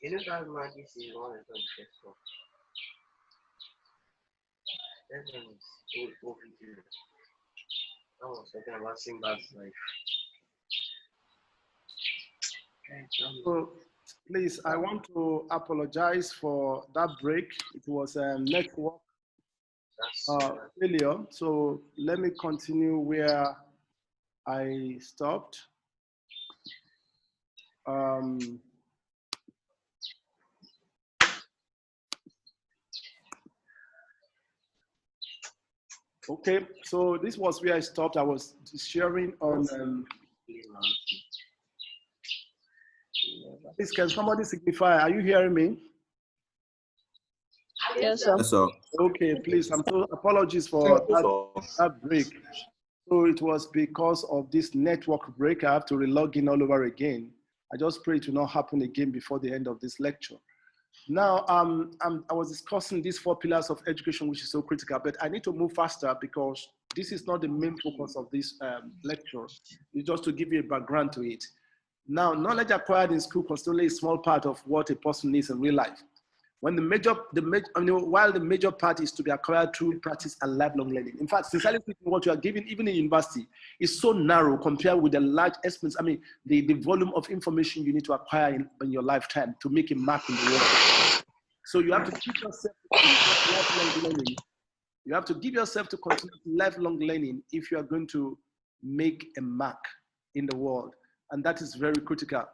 You know that magic is one of the first one. That one is old video. I was talking about Simba's life. So please, I want to apologize for that break. It was a network failure. So let me continue where I stopped. Okay, so this was where I stopped. I was sharing on. Please, can somebody signify? Are you hearing me? Yes, sir. Yes, sir. Okay, please. I'm so apologies for that break. So it was because of this network break. I have to relog in all over again. I just pray it will not happen again before the end of this lecture. Now, I was discussing these 4 pillars of education, which is so critical, but I need to move faster because this is not the main focus of this lecture. It's just to give you a background to it. Now, knowledge acquired in school is only a small part of what a person needs in real life. When while the major part is to be acquired through practice and lifelong learning. In fact, sincerely speaking, what you are given, even in university, is so narrow compared with the large expense. I mean, the volume of information you need to acquire in your lifetime to make a mark in the world. So you have to keep yourself to lifelong learning. You have to give yourself to continue lifelong learning if you are going to make a mark in the world, and that is very critical.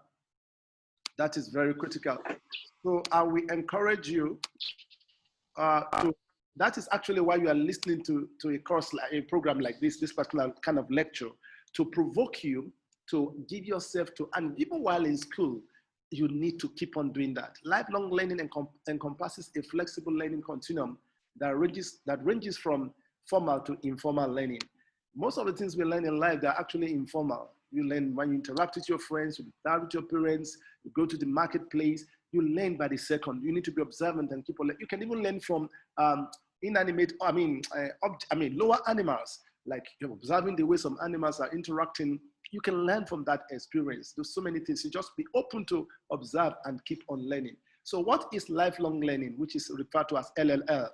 That is very critical. So I will encourage you that is actually why you are listening to a course, like a program like this particular kind of lecture, to provoke you to give yourself to, and even while in school, you need to keep on doing that. Lifelong learning encompasses a flexible learning continuum that ranges from formal to informal learning. Most of the things we learn in life, they're actually informal. You learn when you interact with your friends, you interact with your parents, you go to the marketplace, you learn by the second. You need to be observant and keep on learning. You can even learn from inanimate, lower animals, like you're observing the way some animals are interacting. You can learn from that experience. There's so many things. You just be open to observe and keep on learning. So what is lifelong learning, which is referred to as LLL?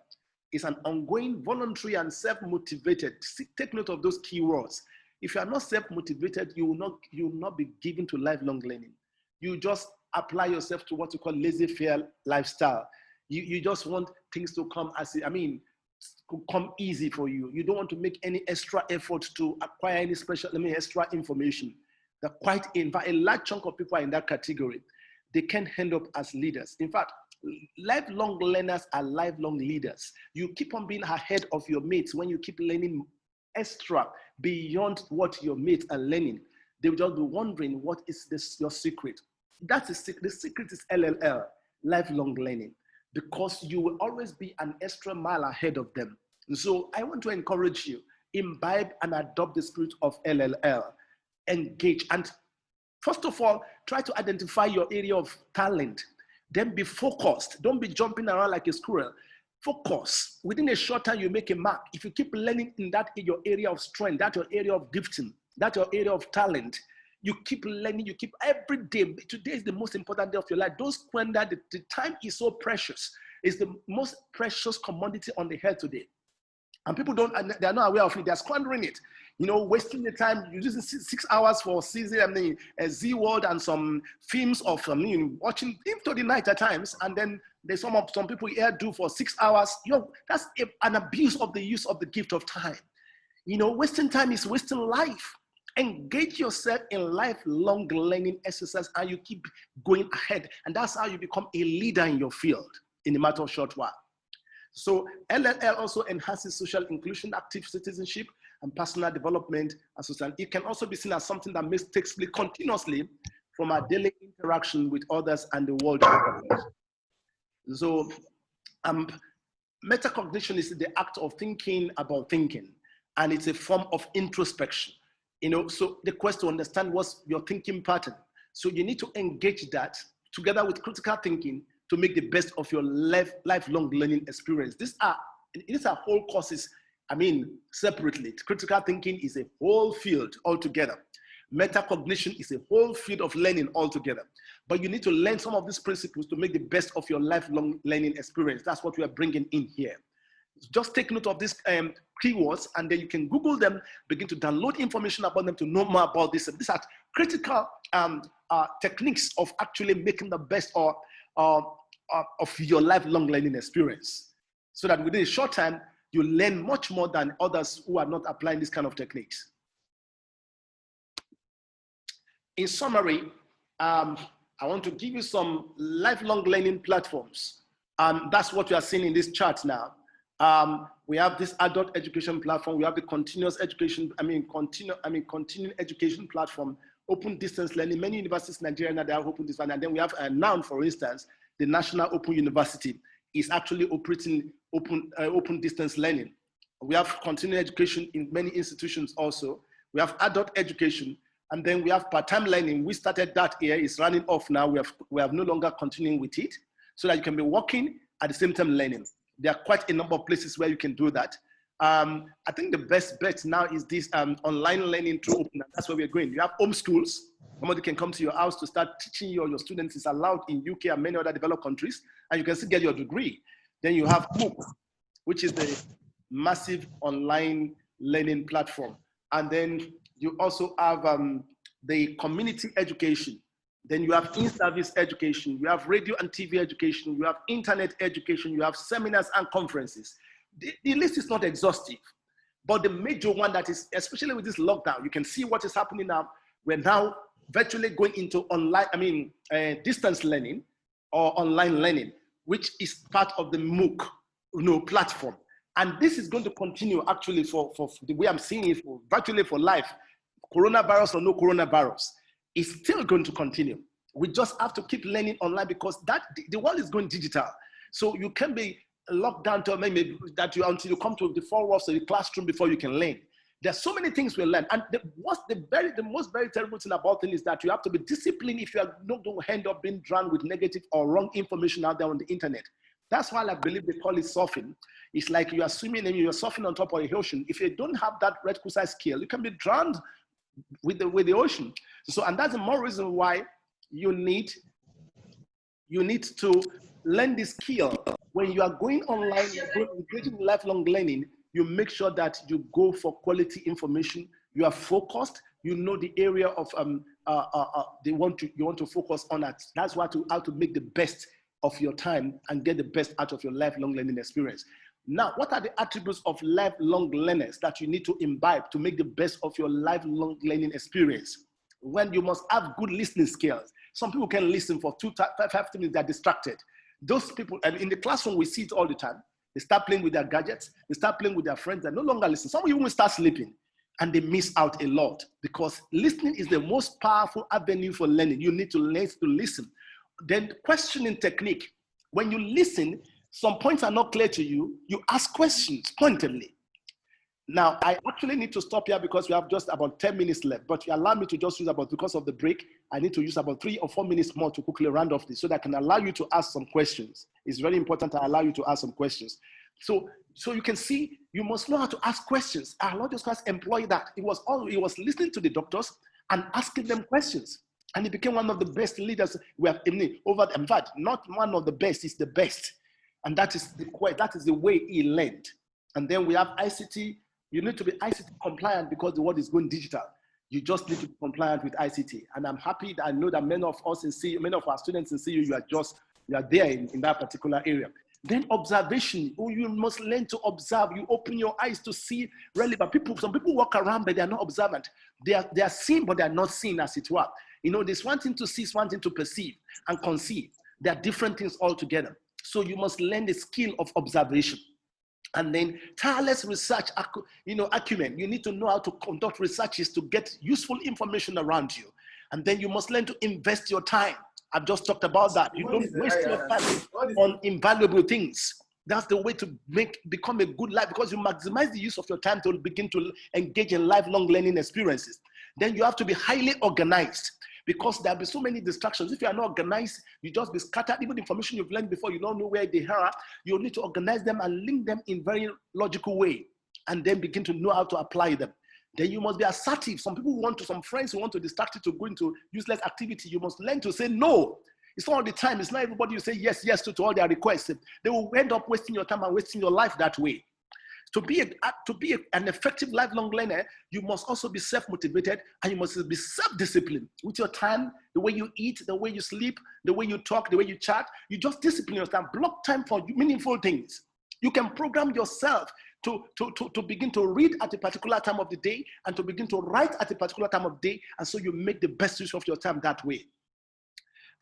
It's an ongoing, voluntary, and self-motivated. Take note of those keywords. If you are not self-motivated, you will not be given to lifelong learning. You just apply yourself to what you call laissez-faire lifestyle. You just want things to come come easy for you. You don't want to make any extra effort to acquire any extra information. A large chunk of people are in that category. They can end up as leaders. In fact, lifelong learners are lifelong leaders. You keep on being ahead of your mates when you keep learning extra beyond what your mates are learning. They will just be wondering, what is your secret? The secret is LLL, lifelong learning, because you will always be an extra mile ahead of them. And so I want to encourage you, imbibe and adopt the spirit of LLL, engage. And first of all, try to identify your area of talent. Then be focused. Don't be jumping around like a squirrel. Focus. Within a short time, you make a mark. If you keep learning in your area of strength, that's your area of gifting, that's your area of talent, you keep learning, you keep every day. Today is the most important day of your life. Don't squander the time is so precious. It's the most precious commodity on the earth today. And people they're not aware of it. They're squandering it. Wasting the time. You're using 6 hours for season, Z World and some films of watching into the night at times. And then there's some people here do for 6 hours. That's an abuse of the use of the gift of time. Wasting time is wasting life. Engage yourself in lifelong learning exercise, and you keep going ahead. And that's how you become a leader in your field in a matter of short while. So LLL also enhances social inclusion, active citizenship, and personal development. And social. It can also be seen as something that takes place continuously from our daily interaction with others and the world. So metacognition is the act of thinking about thinking, and it's a form of introspection. So the quest to understand what's your thinking pattern. So you need to engage that together with critical thinking to make the best of your lifelong learning experience. These are whole courses, separately. Critical thinking is a whole field altogether. Metacognition is a whole field of learning altogether. But you need to learn some of these principles to make the best of your lifelong learning experience. That's what we are bringing in here. Just take note of these keywords, and then you can Google them, begin to download information about them to know more about this. These are critical techniques of actually making the best of your lifelong learning experience, so that within a short time, you learn much more than others who are not applying this kind of techniques. In summary, I want to give you some lifelong learning platforms. That's what you are seeing in this chart now. We have this adult education platform. We have the continuous education, continuing education platform, open distance learning. Many universities in Nigeria now, they have open distance. And then we have now, for instance, the National Open University is actually operating open distance learning. We have continuing education in many institutions also. We have adult education, and then we have part-time learning. We started that here, it's running off now. We have no longer continuing with it, so that you can be working at the same time learning. There are quite a number of places where you can do that. I think the best bet now is this online learning through open. That's where we're going. You have home schools. Somebody can come to your house to start teaching you, or your students. Is allowed in UK and many other developed countries, and you can still get your degree. Then you have MOOC, which is the massive online learning platform. And then you also have the community education. Then you have in-service education. You have radio and TV education. You have internet education. You have seminars and conferences. The list is not exhaustive, but the major one that is, especially with this lockdown, you can see what is happening now. We're now virtually going into online, distance learning or online learning, which is part of the MOOC platform. And this is going to continue actually for the way I'm seeing it, virtually for life. Coronavirus or no coronavirus, is still going to continue. We just have to keep learning online, because the world is going digital. So you can be locked down to maybe until you come to the four walls of the classroom before you can learn. There's so many things we learn. And the most very terrible thing about it is that you have to be disciplined if you are not going to end up being drowned with negative or wrong information out there on the internet. That's why I believe they call it surfing. It's like you are swimming and you are surfing on top of the ocean. If you don't have that requisite skill, you can be drowned with the ocean. So, and that's the more reason why you need to learn this skill. When you are going online, you're engaging in lifelong learning, you make sure that you go for quality information. You are focused. You know the area of you want to focus on. That. That's how to make the best of your time and get the best out of your lifelong learning experience. Now, what are the attributes of lifelong learners that you need to imbibe to make the best of your lifelong learning experience? When you must have good listening skills. Some people can listen for 5 minutes, they're distracted. Those people, and in the classroom, we see it all the time. They start playing with their gadgets, they start playing with their friends, they no longer listen. Some even start sleeping, and they miss out a lot, because listening is the most powerful avenue for learning. You need to learn to listen. Then questioning technique. When you listen, some points are not clear to you, you ask questions pointedly. Now, I actually need to stop here because we have just about 10 minutes left, but you allow me to just use because of the break, I need to use about 3 or 4 minutes more to quickly round off this, so that I can allow you to ask some questions. It's very important to allow you to ask some questions. So you can see, you must know how to ask questions. Our Lord Jesus Christ employed that. He was listening to the doctors and asking them questions. And he became one of the best leaders we have over. In fact, not one of the best, he's the best. And that is the way he learned. And then we have ICT. You need to be ICT compliant because the world is going digital. You just need to be compliant with ICT. And I'm happy that I know that many of us in CU, many of our students in CU, you are there in that particular area. Then observation. You must learn to observe. You open your eyes to see relevant people. Some people walk around, but they are not observant. They are seen, but they are not seen, as it were. There's one thing to see, one thing to perceive and conceive. They are different things altogether. So you must learn the skill of observation. And then tireless research, acumen. You need to know how to conduct researches to get useful information around you. And then you must learn to invest your time. I've just talked about that. You don't waste your time on invaluable things. That's the way to become a good life, because you maximize the use of your time to begin to engage in lifelong learning experiences. Then you have to be highly organized, because there'll be so many distractions. If you are not organized, you just be scattered. Even the information you've learned before, you don't know where they are. You'll need to organize them and link them in very logical way, and then begin to know how to apply them. Then you must be assertive. Some friends who want to distract you to go into useless activity. You must learn to say no. It's not all the time. It's not everybody you say yes to all their requests. They will end up wasting your time and wasting your life that way. To be an effective lifelong learner, you must also be self-motivated, and you must be self-disciplined with your time, the way you eat, the way you sleep, the way you talk, the way you chat. You just discipline yourself. Block time for meaningful things. You can program yourself to begin to read at a particular time of the day and to begin to write at a particular time of day, and so you make the best use of your time that way.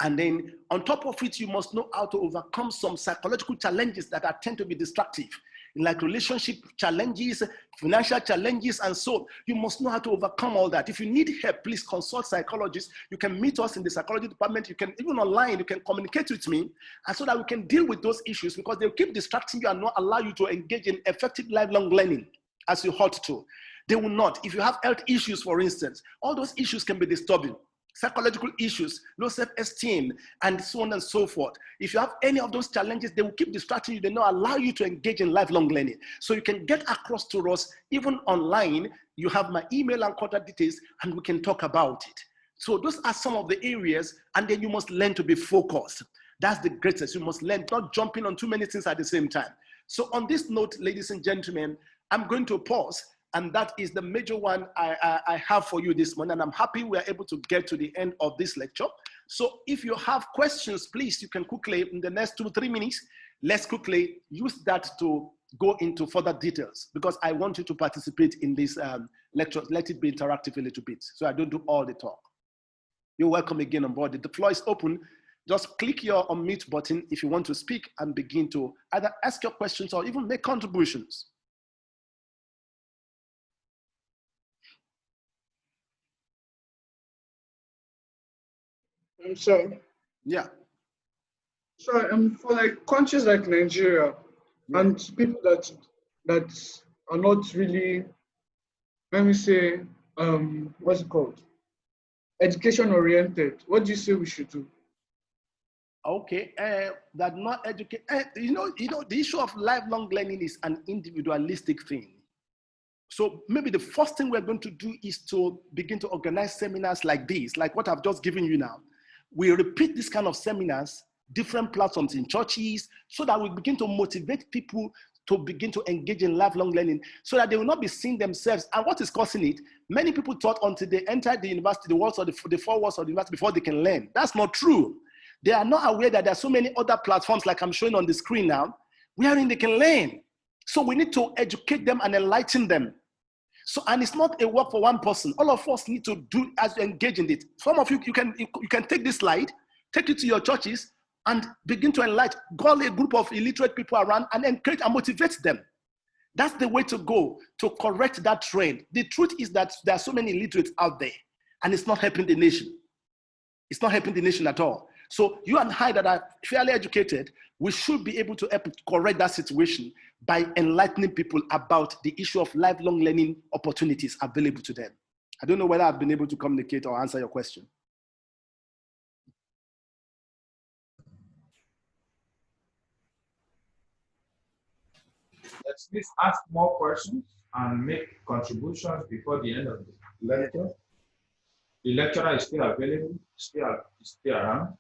And then on top of it, you must know how to overcome some psychological challenges that tend to be destructive, like relationship challenges, financial challenges, and so you must know how to overcome all that. If you need help, please consult psychologists. You can meet us in the psychology department. You can, even online, you can communicate with me, and so that we can deal with those issues, because they'll keep distracting you and not allow you to engage in effective lifelong learning as you ought to. They will not. If you have health issues, for instance, all those issues can be disturbing. Psychological issues, low self-esteem, and so on and so forth. If you have any of those challenges, they will keep distracting you. They don't allow you to engage in lifelong learning. So you can get across to us, even online. You have my email and contact details, and we can talk about it. So those are some of the areas, and then you must learn to be focused. That's the greatest. You must learn, not jumping on too many things at the same time. So on this note, ladies and gentlemen, I'm going to pause. And that is the major one I have for you this morning. And I'm happy we are able to get to the end of this lecture. So if you have questions, please, you can quickly, in the next 2-3 minutes, let's quickly use that to go into further details, because I want you to participate in this lecture. Let it be interactive a little bit, so I don't do all the talk. You're welcome again on board. The floor is open. Just click your unmute button if you want to speak and begin to either ask your questions or even make contributions. So yeah. So for like countries like Nigeria and people that are not really, let me say, what's it called? Education oriented. What do you say we should do? Okay, that not educate. You know, the issue of lifelong learning is an individualistic thing. So maybe the first thing we're going to do is to begin to organize seminars like this, like what I've just given you now. We repeat this kind of seminars, different platforms in churches, so that we begin to motivate people to begin to engage in lifelong learning, so that they will not be seeing themselves. And what is causing it? Many people thought until they entered the university, the walls or the 4 walls of the university before they can learn. That's not true. They are not aware that there are so many other platforms, like I'm showing on the screen now, wherein they can learn. So we need to educate them and enlighten them. So, and it's not a work for one person. All of us need to do as you engage in it. Some of you, you can take this slide, take it to your churches, and begin to enlighten. Call a group of illiterate people around and encourage and motivate them. That's the way to go to correct that trend. The truth is that there are so many illiterates out there, and it's not helping the nation. It's not helping the nation at all. So you and I that are fairly educated, we should be able to help correct that situation by enlightening people about the issue of lifelong learning opportunities available to them. I don't know whether I've been able to communicate or answer your question. Let's please ask more questions and make contributions before the end of the lecture. The lecturer is still available, still around.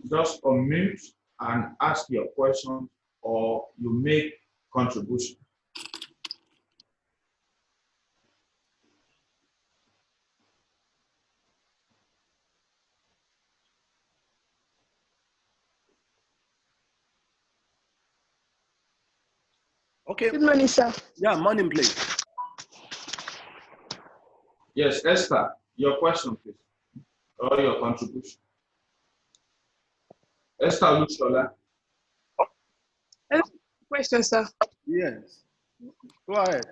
Just unmute and ask your question, or you make contribution. Okay. Good morning, sir. Yeah, morning, please. Yes, Esther, your question, please, or your contribution. Esther Lushola. Hello, question, sir. Yes. Go ahead.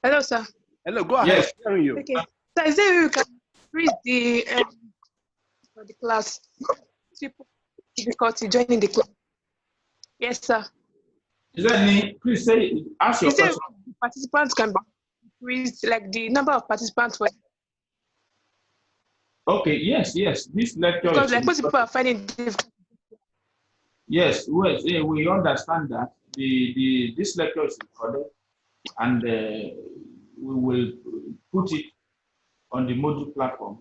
Hello, sir. Hello, go ahead. Yes. I'm hearing you. Okay. So is there you can read the for the class? People difficulty joining the class. Yes, sir. Is there any? Please say. Ask your Is there question. participants can increase, like the number of participants? Okay. Yes. This lecture Because is like most people are finding it difficult. Yes, we understand that this lecture is recorded, and we will put it on the Moodle platform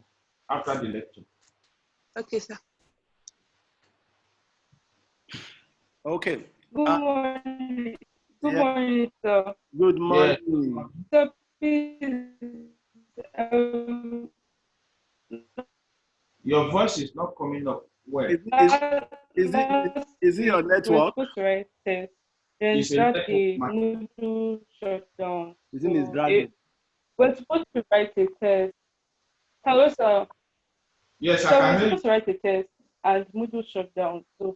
after the lecture. Okay, sir. Okay. Good morning. Good Yeah. morning, sir. Good morning. So please, um, Your voice is not coming up well. Is it your week we're network? supposed to write test. Then It's a that network the matter. Moodle shut down. Isn't it So dragging? we're supposed to write a test. Hello, sir. Yes, I So can we're hear you. supposed to write a test and Moodle shut down. So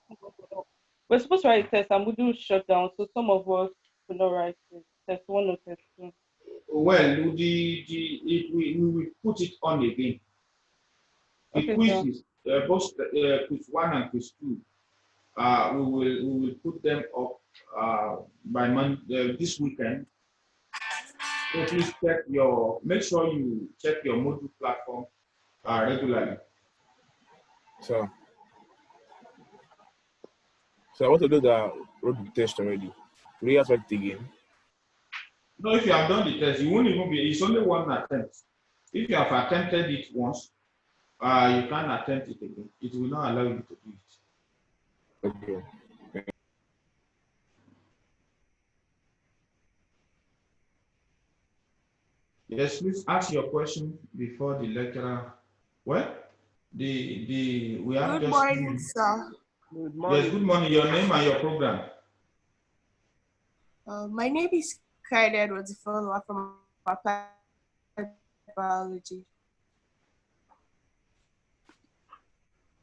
we're supposed to write a test and Moodle shut down. So some of us could not write it. Test 1 or test 2. Well, we will put it on again. The Okay, quiz sir. is both quiz 1 and quiz 2. We will put them up by this weekend. So please make sure you check your Moodle platform regularly. So I want to do the road test already. Will you ask it again? No, if you have done the test, you won't even be. It's only one attempt. If you have attempted it once, you can't attempt it again. It will not allow you to do it. Okay. Yes, please ask your question before the lecturer. Well, we have Good just. morning, sir. Good morning. Yes, good morning. Your name and your program. My name is Kaide Edwards Ifeoluwa from Applied Biology.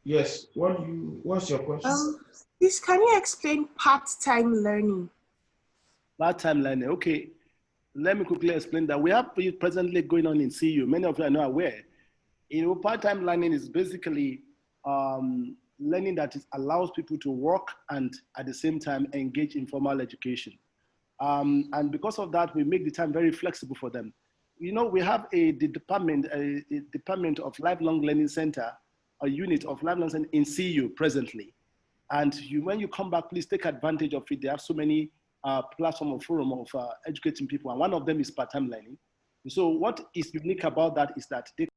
Yes. What's your question? Please, can you explain part-time learning? Part-time learning. Okay. Let me quickly explain that. We have presently going on in CU. Many of you are not aware. Part-time learning is basically learning that allows people to work and at the same time engage in formal education. And because of that, we make the time very flexible for them. We have the department of Lifelong Learning Center, a unit of Lifelong Learning in CU presently. And when you come back, please take advantage of it. They have so many platform or forum of educating people, and one of them is part-time learning. So what is unique about that is that they